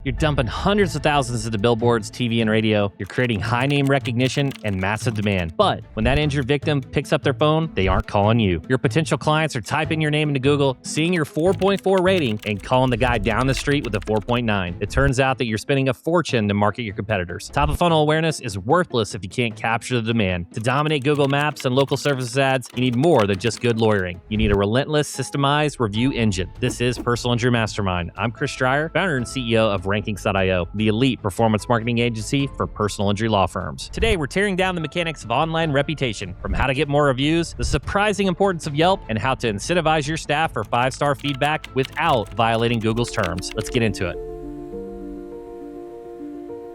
You're dumping hundreds of thousands into billboards, TV, and radio. You're creating high name recognition and massive demand. But when that injured victim picks up their phone, they aren't calling you. Your potential clients are typing your name into Google, seeing your 4.4 rating, and calling the guy down the street with a 4.9. It turns out that you're spending a fortune to market your competitors. Top of funnel awareness is worthless if you can't capture the demand. To dominate Google Maps and local services ads, you need more than just good lawyering. You need a relentless, systemized review engine. This is Personal Injury Mastermind. I'm Chris Dreyer, founder and CEO of Rankings.io, the elite performance marketing agency for personal injury law firms. Today, we're tearing down the mechanics of online reputation, from how to get more reviews, the surprising importance of Yelp, and how to incentivize your staff for 5-star feedback without violating Google's terms. Let's get into it.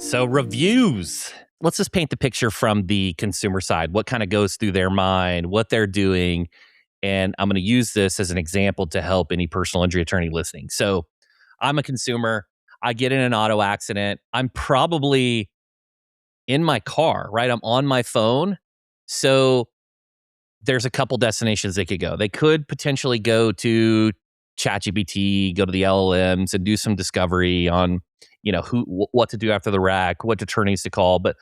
So, reviews. Let's just paint the picture from the consumer side. What kind of goes through their mind, what they're doing, and I'm going to use this as an example to help any personal injury attorney listening. So, I'm a consumer. I get in an auto accident. I'm probably in my car, right? I'm on my phone. So there's a couple destinations they could go. They could potentially go to ChatGPT, go to the LLMs and do some discovery on, what to do after the wreck, what attorneys to call. But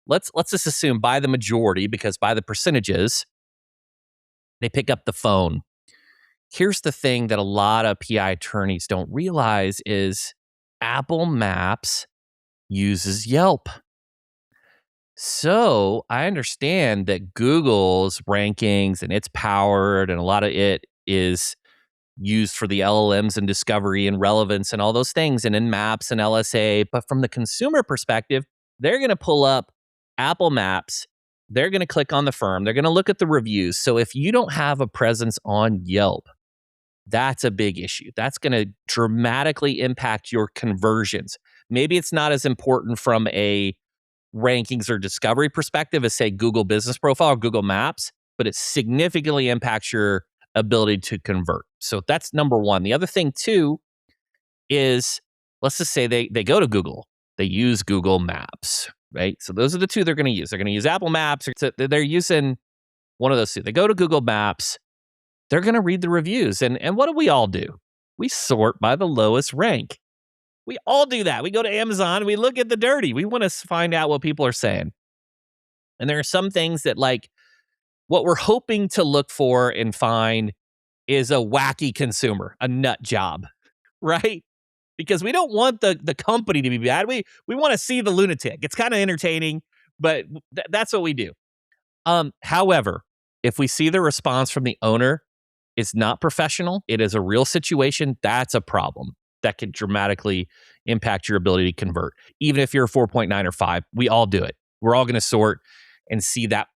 let's just assume by the majority, because by the percentages, they pick up the phone. Here's the thing that a lot of PI attorneys don't realize is Apple Maps uses Yelp. So I understand that Google's rankings and it's powered and a lot of it is used for the LLMs and discovery and relevance and all those things and in maps and LSA. But from the consumer perspective, they're going to pull up Apple Maps. They're going to click on the firm. They're going to look at the reviews. So if you don't have a presence on Yelp, that's a big issue. That's going to dramatically impact your conversions. Maybe it's not as important from a rankings or discovery perspective as, say, Google Business Profile or Google Maps, but it significantly impacts your ability to convert. So that's number one. The other thing, too, is let's just say they go to Google. They use Google Maps, right? So those are the two they're going to use. They're going to use Apple Maps. They're using one of those two. They go to Google Maps. They're going to read the reviews. And what do we all do? We sort by the lowest rank. We all do that. We go to Amazon, we look at the dirty. We want to find out what people are saying. And there are some things that, like, what we're hoping to look for and find is a wacky consumer, a nut job, right? Because we don't want the company to be bad. We want to see the lunatic. It's kind of entertaining, but that's what we do. However, if we see the response from the owner is not professional, it is a real situation, that's a problem. That can dramatically impact your ability to convert. Even if you're a 4.9 or 5, we all do it. We're all going to sort and see that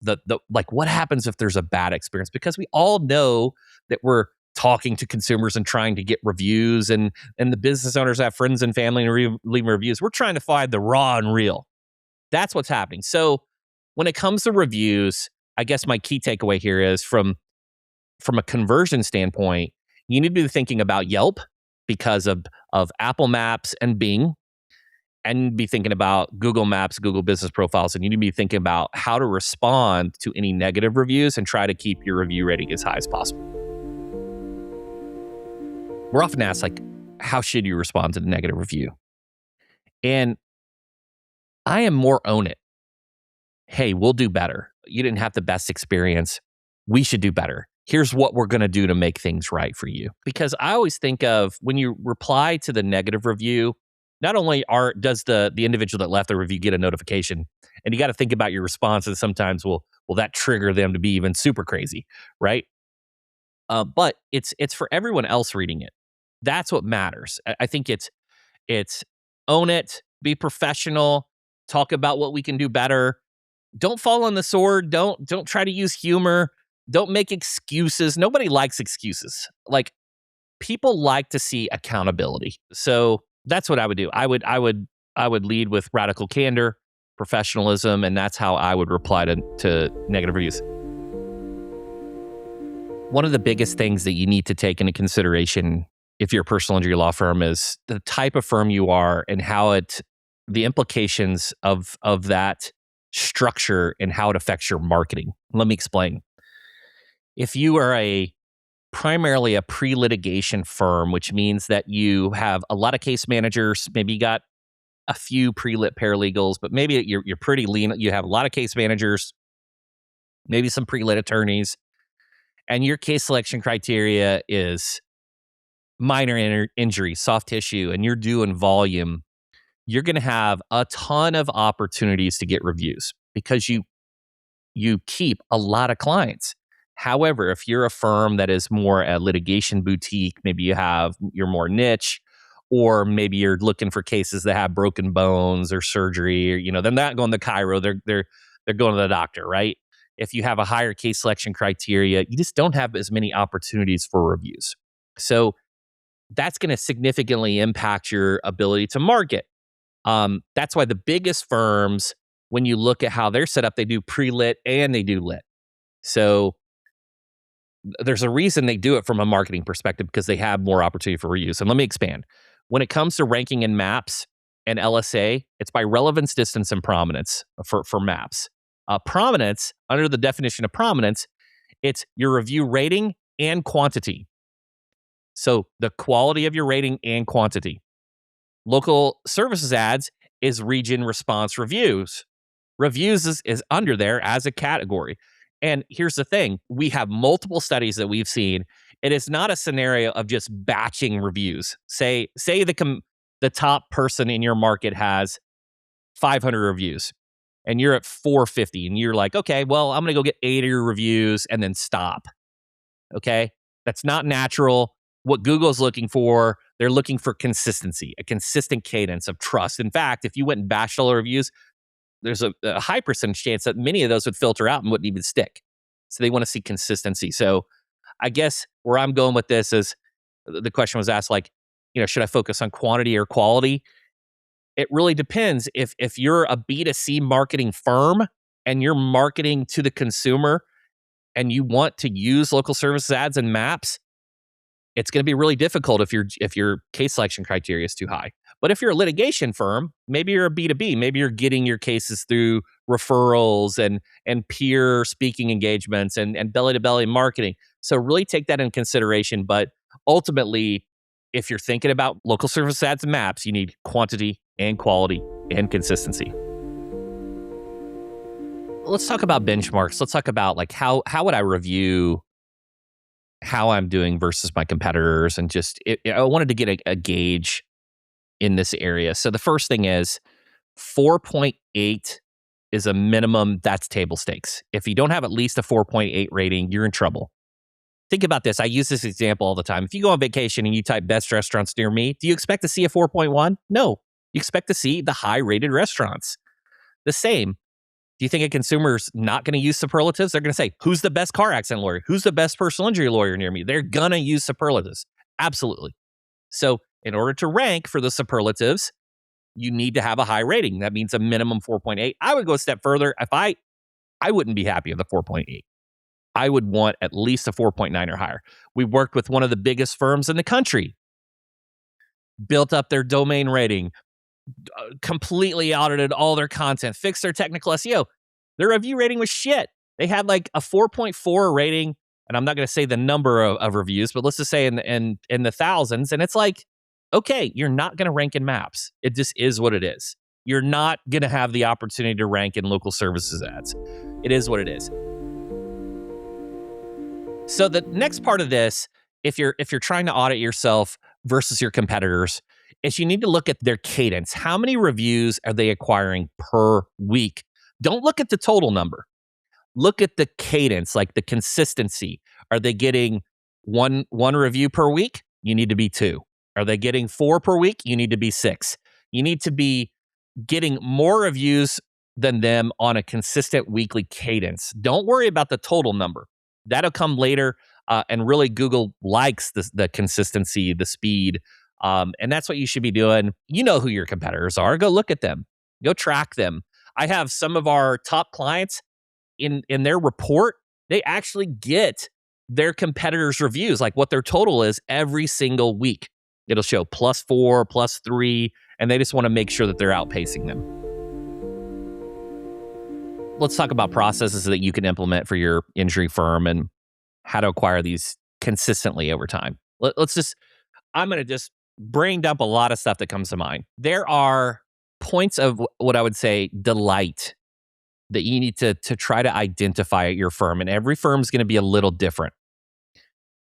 like what happens if there's a bad experience, because we all know that we're talking to consumers and trying to get reviews, and the business owners have friends and family and leaving reviews. We're trying to find the raw and real. That's what's happening. So when it comes to reviews, I guess my key takeaway here is from a conversion standpoint, you need to be thinking about Yelp because of Apple Maps and Bing, and be thinking about Google Maps, Google Business Profiles, and you need to be thinking about how to respond to any negative reviews and try to keep your review rating as high as possible. We're often asked, like, how should you respond to the negative review? And I am more own it. Hey, we'll do better. You didn't have the best experience. We should do better. Here's what we're going to do to make things right for you. Because I always think of when you reply to the negative review, not only does the individual that left the review get a notification, and you got to think about your response, and sometimes will that trigger them to be even super crazy, right? But it's for everyone else reading it. That's what matters. I think it's own it, be professional, talk about what we can do better. Don't fall on the sword. Don't try to use humor. Don't make excuses. Nobody likes excuses. Like, people like to see accountability. So that's what I would do. I would lead with radical candor, professionalism, and that's how I would reply to negative reviews. One of the biggest things that you need to take into consideration if you're a personal injury law firm is the type of firm you are and how the implications of that structure and how it affects your marketing. Let me explain. If you are a primarily a pre-litigation firm, which means that you have a lot of case managers. Maybe you got a few pre-lit paralegals, but maybe you're pretty lean. You have a lot of case managers, maybe some pre-lit attorneys, and your case selection criteria is minor injury, soft tissue, and you're doing volume. You're going to have a ton of opportunities to get reviews because you keep a lot of clients. However, if you're a firm that is more a litigation boutique, maybe you're more niche, or maybe you're looking for cases that have broken bones or surgery, or they're not going to Cairo, they're going to the doctor, right? If you have a higher case selection criteria, you just don't have as many opportunities for reviews. So that's going to significantly impact your ability to market. That's why the biggest firms, when you look at how they're set up, they do pre-lit and they do lit. So there's a reason they do it from a marketing perspective because they have more opportunity for reuse. And let me expand. When it comes to ranking in maps and LSA, it's by relevance, distance, and prominence for maps. Prominence, under the definition of prominence, it's your review rating and quantity. So the quality of your rating and quantity. Local services ads is region response reviews. Reviews is under there as a category. And here's the thing. We have multiple studies that we've seen. It is not a scenario of just batching reviews. Say the top person in your market has 500 reviews and you're at 450 and you're like, okay, well, I'm going to go get 80 reviews and then stop. Okay? That's not natural. What Google's looking for, they're looking for consistency, a consistent cadence of trust. In fact, if you went and bashed all the reviews, there's a high percentage chance that many of those would filter out and wouldn't even stick. So they want to see consistency. So I guess where I'm going with this is the question was asked, should I focus on quantity or quality? It really depends. If you're a B2C marketing firm and you're marketing to the consumer and you want to use local services ads and maps, it's going to be really difficult if your case selection criteria is too high. But if you're a litigation firm, maybe you're a B2B, maybe you're getting your cases through referrals and peer speaking engagements and belly-to-belly marketing. So really take that in consideration. But ultimately, if you're thinking about local service ads and maps, you need quantity and quality and consistency. Let's talk about benchmarks. Let's talk about how would I review how I'm doing versus my competitors, and I wanted to get a gauge in this area. So the first thing is 4.8 is a minimum. That's table stakes. If you don't have at least a 4.8 rating, you're in trouble. Think about this. I use this example all the time. If you go on vacation and you type best restaurants near me, do you expect to see a 4.1? No. You expect to see the high rated restaurants. The same. Do you think a consumer's not going to use superlatives? They're going to say, who's the best car accident lawyer? Who's the best personal injury lawyer near me? They're going to use superlatives. Absolutely. So in order to rank for the superlatives, you need to have a high rating. That means a minimum 4.8. I would go a step further. If I wouldn't be happy with a 4.8. I would want at least a 4.9 or higher. We worked with one of the biggest firms in the country, built up their domain rating, completely audited all their content, fixed their technical SEO. Their review rating was shit. They had a 4.4 rating, and I'm not going to say the number of reviews, but let's just say in the thousands. And it's okay, you're not going to rank in maps. It just is what it is. You're not going to have the opportunity to rank in local services ads. It is what it is. So the next part of this, if you're trying to audit yourself versus your competitors, is you need to look at their cadence. How many reviews are they acquiring per week? Don't look at the total number. Look at the cadence, the consistency. Are they getting one review per week? You need to be 2. Are they getting 4 per week? You need to be 6. You need to be getting more reviews than them on a consistent weekly cadence. Don't worry about the total number. That'll come later. And really, Google likes the consistency, the speed. And that's what you should be doing. You know who your competitors are. Go look at them. Go track them. I have some of our top clients in their report. They actually get their competitors' reviews, what their total is every single week. It'll show +4, +3, and they just want to make sure that they're outpacing them. Let's talk about processes that you can implement for your injury firm and how to acquire these consistently over time. I'm going to just brain dump a lot of stuff that comes to mind. There are points of what I would say delight that you need to try to identify at your firm, and every firm is going to be a little different.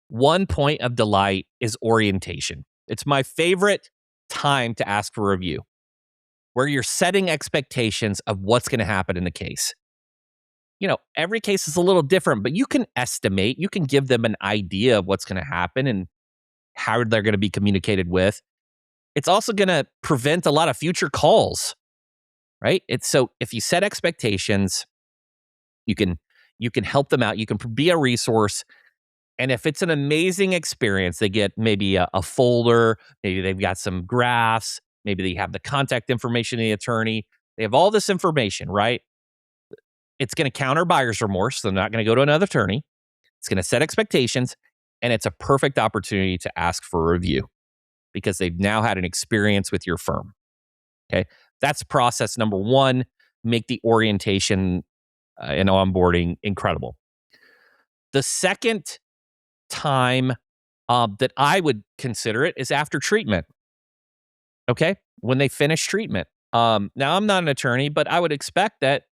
One point of delight is orientation. It's my favorite time to ask for review, where you're setting expectations of what's going to happen in the case. Every case is a little different, but you can estimate, you can give them an idea of what's going to happen and how they're going to be communicated with. It's also going to prevent a lot of future calls, right? So if you set expectations, you can help them out. You can be a resource. And if it's an amazing experience, they get maybe a folder, maybe they've got some graphs, maybe they have the contact information of the attorney. They have all this information, right? It's going to counter buyer's remorse. So they're not going to go to another attorney. It's going to set expectations, and it's a perfect opportunity to ask for a review because they've now had an experience with your firm. Okay. That's process number one. Make the orientation and onboarding incredible. The second time that I would consider it is after treatment. Okay. When they finish treatment. Now I'm not an attorney, but I would expect that,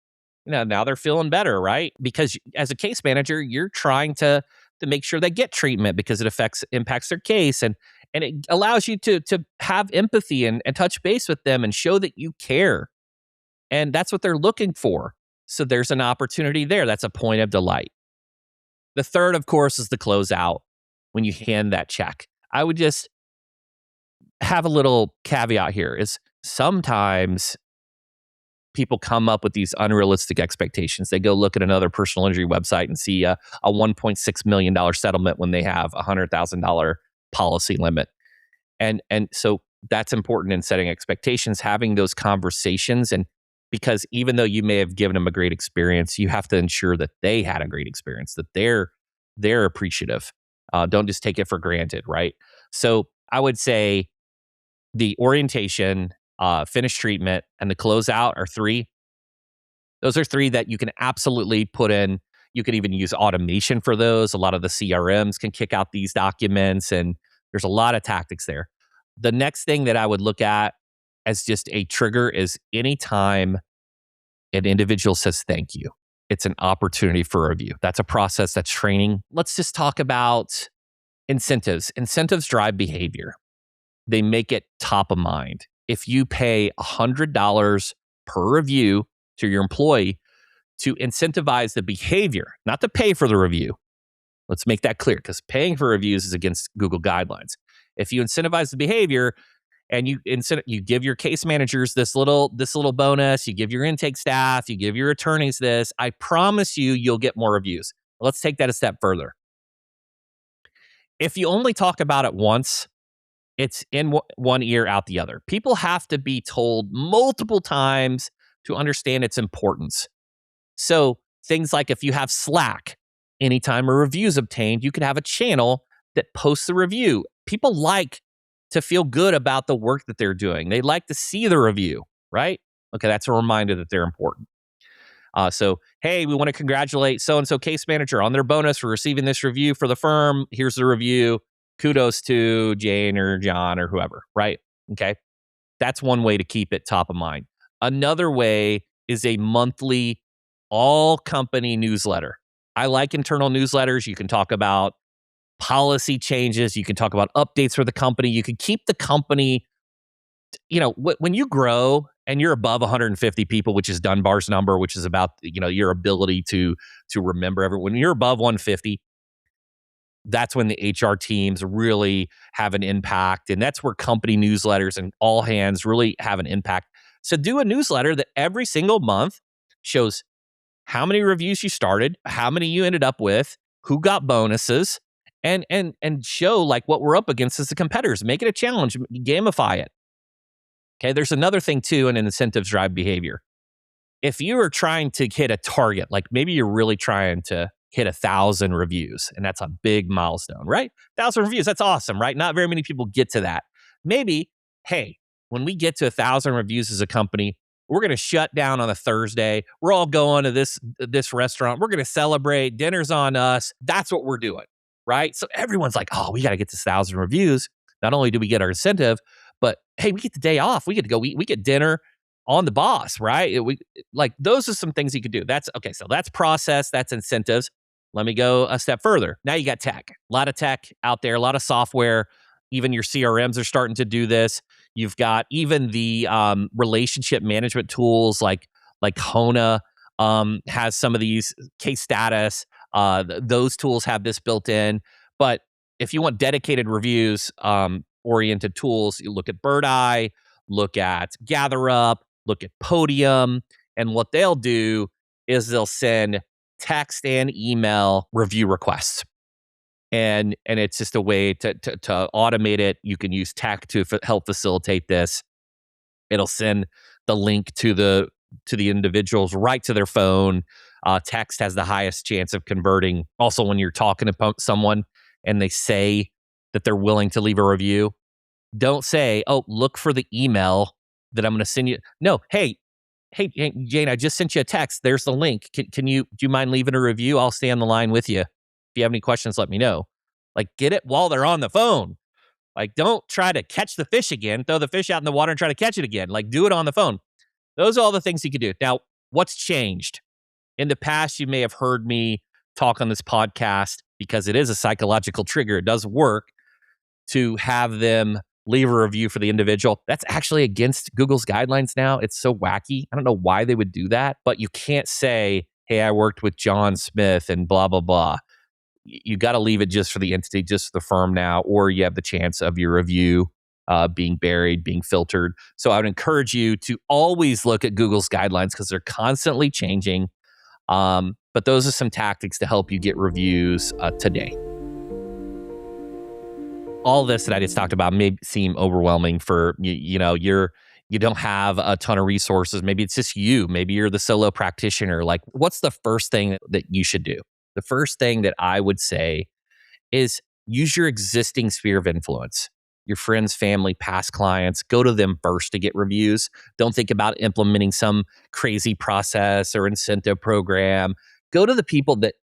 now they're feeling better, right? Because as a case manager, you're trying to make sure they get treatment because it impacts their case. And it allows you to have empathy and touch base with them and show that you care. And that's what they're looking for. So there's an opportunity there. That's a point of delight. The third, of course, is the closeout when you hand that check. I would just have a little caveat here is sometimes people come up with these unrealistic expectations. They go look at another personal injury website and see a $1.6 million settlement when they have a $100,000 policy limit. And so that's important in setting expectations, having those conversations. And because even though you may have given them a great experience, you have to ensure that they had a great experience, that they're appreciative. Don't just take it for granted, right? So I would say the orientation, finish treatment, and the closeout are three. Those are three that you can absolutely put in. You can even use automation for those. A lot of the CRMs can kick out these documents, and there's a lot of tactics there. The next thing that I would look at as just a trigger is anytime an individual says thank you, it's an opportunity for review. That's a process, that's training. Let's just talk about incentives. Incentives drive behavior. They make it top of mind. If you pay $100 per review to your employee to incentivize the behavior, not to pay for the review. Let's make that clear because paying for reviews is against Google guidelines. If you incentivize the behavior and you give your case managers this little bonus, you give your intake staff, you give your attorneys this, I promise you'll get more reviews. Let's take that a step further. If you only talk about it once, it's in one ear, out the other. People have to be told multiple times to understand its importance. So things like if you have Slack, anytime a review is obtained, you can have a channel that posts the review. People like to feel good about the work that they're doing. They like to see the review, right? Okay, that's a reminder that they're important. So, hey, we want to congratulate so-and-so case manager on their bonus for receiving this review for the firm. Here's the review. Kudos to Jane or John or whoever, right? Okay. That's one way to keep it top of mind. Another way is a monthly all company newsletter. I like internal newsletters. You can talk about policy changes. You can talk about updates for the company. You can keep the company, when you grow and you're above 150 people, which is Dunbar's number, which is about, your ability to remember everyone. When you're above 150, that's when the HR teams really have an impact. And that's where company newsletters and all hands really have an impact. So do a newsletter that every single month shows how many reviews you started, how many you ended up with, who got bonuses, and show like what we're up against as the competitors. Make it a challenge, gamify it. Okay, there's another thing too, and incentives drive behavior. If you are trying to hit a target, like maybe you're really trying to hit 1,000 reviews, and that's a big milestone, right? 1,000 reviews, that's awesome, right? Not very many people get to that. Maybe, hey, when we get to 1,000 reviews as a company, we're going to shut down on a Thursday. We're all going to this restaurant. We're going to celebrate. Dinner's on us. That's what we're doing. right? So everyone's like, oh, we got to get this 1,000 reviews. Not only do we get our incentive, but hey, we get the day off. We get to go eat. We get dinner on the boss, right? Like those are some things you could do. That's okay. So that's process. That's incentives. Let me go a step further. Now you got tech. A lot of tech out there. A lot of software. Even your CRMs are starting to do this. You've got even the relationship management tools like Hona has some of these case status. Those tools have this built in. But if you want dedicated reviews oriented tools, you look at Birdeye, look at GatherUp, look at Podium, and what they'll do is they'll send text and email review requests. And it's just a way to automate it. You can use tech to help facilitate this. It'll send the link to the individuals right to their phone. Text has the highest chance of converting. Also, when you're talking to someone and they say that they're willing to leave a review, don't say, "Oh, look for the email that I'm going to send you." No, hey, Jane, I just sent you a text. There's the link. Do you mind leaving a review? I'll stay on the line with you. If you have any questions, let me know. Like, get it while they're on the phone. Like, don't try to catch the fish again, throw the fish out in the water and try to catch it again. Like, do it on the phone. Those are all the things you can do. Now, what's changed? In the past, you may have heard me talk on this podcast because it is a psychological trigger. It does work to have them leave a review for the individual. That's actually against Google's guidelines now. It's so wacky. I don't know why they would do that, but you can't say, hey, I worked with John Smith and blah, blah, blah. You got to leave it just for the entity, just for the firm now, or you have the chance of your review being buried, being filtered. So I would encourage you to always look at Google's guidelines because they're constantly changing. But those are some tactics to help you get reviews today. All this that I just talked about may seem overwhelming for you don't have a ton of resources. Maybe it's just you. Maybe you're the solo practitioner. Like, what's the first thing that you should do? The first thing that I would say is use your existing sphere of influence. Your friends, family, past clients, go to them first to get reviews. Don't think about implementing some crazy process or incentive program. Go to the people that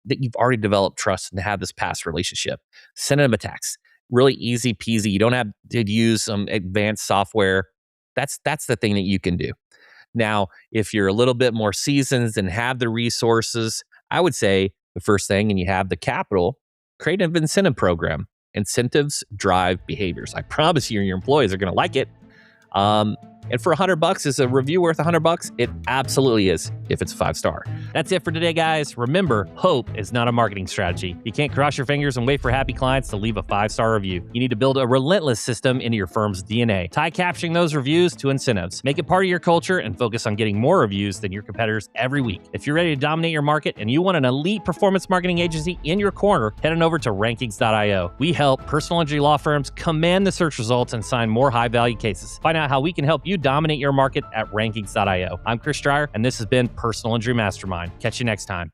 you've already developed trust and have this past relationship. Send them a text. Really easy peasy. You don't have to use some advanced software. That's the thing that you can do. Now, if you're a little bit more seasoned and have the resources, I would say the first thing, and you have the capital, create an incentive program. Incentives drive behaviors. I promise you, your employees are going to like it. And for $100, is a review worth $100? It absolutely is, if it's a 5-star. That's it for today, guys. Remember, hope is not a marketing strategy. You can't cross your fingers and wait for happy clients to leave a 5-star review. You need to build a relentless system into your firm's DNA. Tie capturing those reviews to incentives. Make it part of your culture and focus on getting more reviews than your competitors every week. If you're ready to dominate your market and you want an elite performance marketing agency in your corner, head on over to rankings.io. We help personal injury law firms command the search results and sign more high-value cases. Find out how we can help you dominate your market at rankings.io. I'm Chris Dreyer, and this has been Personal Injury Mastermind. Catch you next time.